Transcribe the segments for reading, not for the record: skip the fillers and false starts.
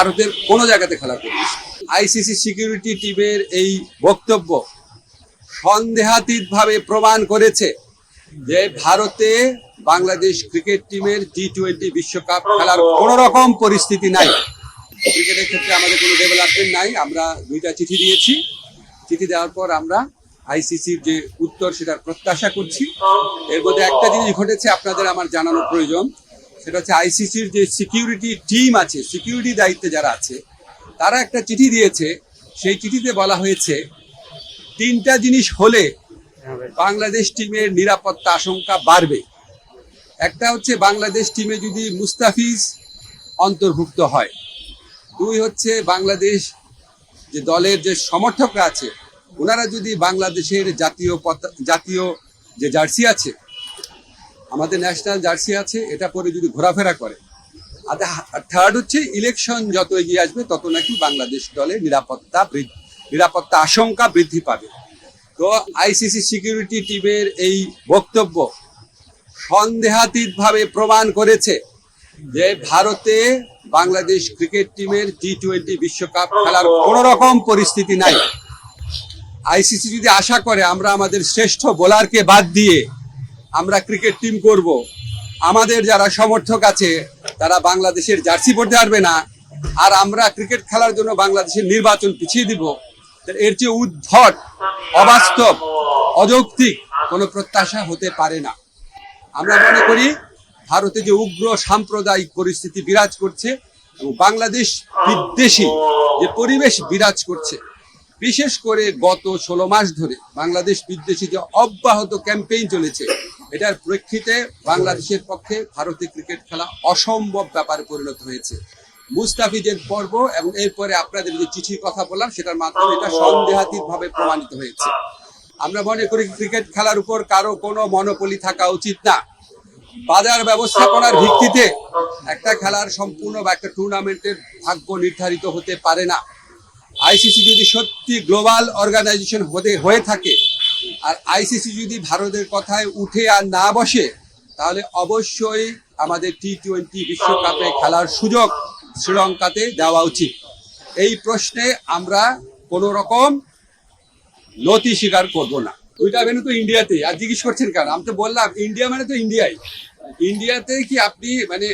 ভারতের কোনো জায়গাতে খেলার পরিবেশ। আইসিসি সিকিউরিটি টিমের এই বক্তব্য সন্দেহাতীতভাবে প্রমাণ করেছে যে ভারতে বাংলাদেশ ক্রিকেট টিমের টি-20 বিশ্বকাপ খেলার কোনো রকম পরিস্থিতি নাই। ক্রিকেটের ক্ষেত্রে আমাদের কোনো ডেভেলপমেন্ট নাই। আমরা 2টা চিঠি দিয়েছি। চিঠি দেওয়ার পর আমরা আইসিসির যে উত্তর সেটার প্রত্যাশা করছি। এর মধ্যে একটা জিনিস ঘটেছে আপনাদের আমার জানানো প্রয়োজন, সেটা হচ্ছে আইসিসির যে সিকিউরিটি টিম আছে, সিকিউরিটি দায়িত্বে যারা আছে, তারা একটা চিঠি দিয়েছে। সেই চিঠিতে বলা হয়েছে 3টা জিনিস হলে বাংলাদেশ টিমের নিরাপত্তা আশঙ্কা বাড়বে। একটা হচ্ছে বাংলাদেশ টিমে যদি মুস্তাফিজ অন্তর্ভুক্ত হয়, 2 হচ্ছে বাংলাদেশ যে দলের যে সমর্থকরা আছে ওনারা যদি বাংলাদেশের জাতীয় যে জার্সি আছে, আমাদের ন্যাশনাল জার্সি আছে, এটা পরে যদি ঘোরাফেরা করে। আর 3rd হচ্ছে ইলেকশন যত এগিয়ে আসবে তত নাকি বাংলাদেশ দলের নিরাপত্তা আশঙ্কা বৃদ্ধি পাবে। তো আইসিসি সিকিউরিটি টিমের এই বক্তব্য সন্দেহাতীতভাবে প্রমাণ করেছে যে ভারতে বাংলাদেশ ক্রিকেট টিমের টি-20 বিশ্বকাপ খেলার কোনো রকম পরিস্থিতি নাই। আইসিসি যদি আশা করে আমরা আমাদের শ্রেষ্ঠ বোলারকে বাদ দিয়ে আমরা ক্রিকেট টিম করব, আমাদের যারা সমর্থক আছে তারা বাংলাদেশের জার্সি পরতে পারবে না, আর আমরা ক্রিকেট খেলার জন্য বাংলাদেশের নির্বাচন পিছিয়ে দিব, এর চেয়ে উদ্ভট, অবাস্তব, অযৌক্তিক কোনো প্রত্যাশা হতে পারে না। আমরা মনে করি ভারতে যে উগ্র সাম্প্রদায়িক পরিস্থিতি বিরাজ করছে এবং বাংলাদেশ বিদ্বেষী যে পরিবেশ বিরাজ করছে, বিশেষ করে গত 16 মাস ধরে বাংলাদেশ বিদ্বেষী যে অব্যাহত ক্যাম্পেইন চলেছে, এটার প্রেক্ষিতে বাংলাদেশের পক্ষে ভারতে ক্রিকেট খেলা অসম্ভব ব্যাপারে পরিণত হয়েছে। মুস্তাফিজের পর্ব এবং এরপরে আপনাদের যে চিঠির কথা বললাম সেটার মাধ্যমে এটা সন্দেহাতীতভাবে প্রমাণিত হয়েছে। আমরা মনে করি ক্রিকেট খেলার উপর কারো কোনো মনোপলি থাকা উচিত না। বাজার ব্যবস্থাপনার ভিত্তিতে একটা খেলার সম্পূর্ণ বা একটা টুর্নামেন্টের ভাগ্য নির্ধারিত হতে পারে না। আইসিসি যদি সত্যি গ্লোবাল অর্গানাইজেশন হয়ে থাকে আর আইসিসি যদি ভারতের কথায় উঠে আর না বসে, তাহলে অবশ্যই আমাদের টি-20 বিশ্বকাপে খেলার সুযোগ শ্রীলঙ্কাতে দেওয়া উচিত। এই প্রশ্নে আমরা কোনো রকম নতি স্বীকার করব না। 2টা ভেন্যু তো ইন্ডিয়াতে, আর জিজ্ঞেস করছেন কেন? আমি তো বললাম ইন্ডিয়া মানে তো ইন্ডিয়াই। ইন্ডিয়াতে কি আপনি মানে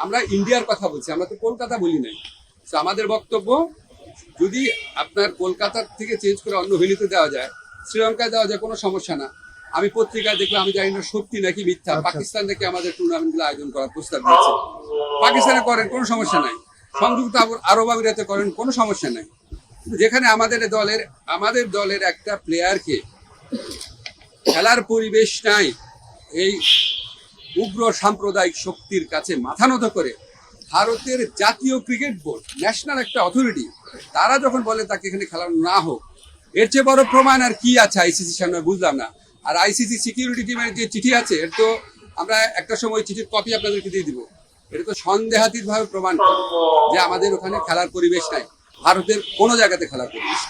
আমরা ইন্ডিয়ার কথা বলছি, আমরা তো কলকাতা বলি নাই। তো আমাদের বক্তব্য, যদি আপনার কলকাতার থেকে চেঞ্জ করে অন্য ভেন্যুতে দেওয়া যায়, শ্রীলঙ্কায় দেওয়া যায়, কোনো সমস্যা না। আমি পত্রিকায় দেখলাম, আমি জানি না সত্যি নাকি মিথ্যা, পাকিস্তান থেকে আমাদের টুর্নামেন্টগুলো আয়োজন করার প্রস্তাব দিয়েছে। পাকিস্তানে করেন, কোনো সমস্যা নাই। সংযুক্ত আরব আমিরাতে করেন, কোনো সমস্যা নাই। যেখানে আমাদের দলের একটা প্লেয়ারকে খেলার পরিবেশ নাই, এই উগ্র সাম্প্রদায়িক শক্তির কাছে মাথা নত করে ভারতের জাতীয় ক্রিকেট বোর্ড, ন্যাশনাল একটা অথরিটি, তারা যখন বলে তাকে এখানে খেলানো না হোক, এর চেয়ে বড় প্রমাণ আর কি আছে আইসিসির সামনে? বুঝলাম না। আর আইসিসি সিকিউরিটি টিমের যে চিঠি আছে, এর তো আমরা একটা সময় চিঠির কপি আপনাদেরকে দিয়ে দিব। এটা তো সন্দেহাতীতভাবে প্রমাণ করে যে আমাদের ওখানে খেলার পরিবেশ নাই, ভারতের কোনো জায়গাতে খেলার পরিবেশ।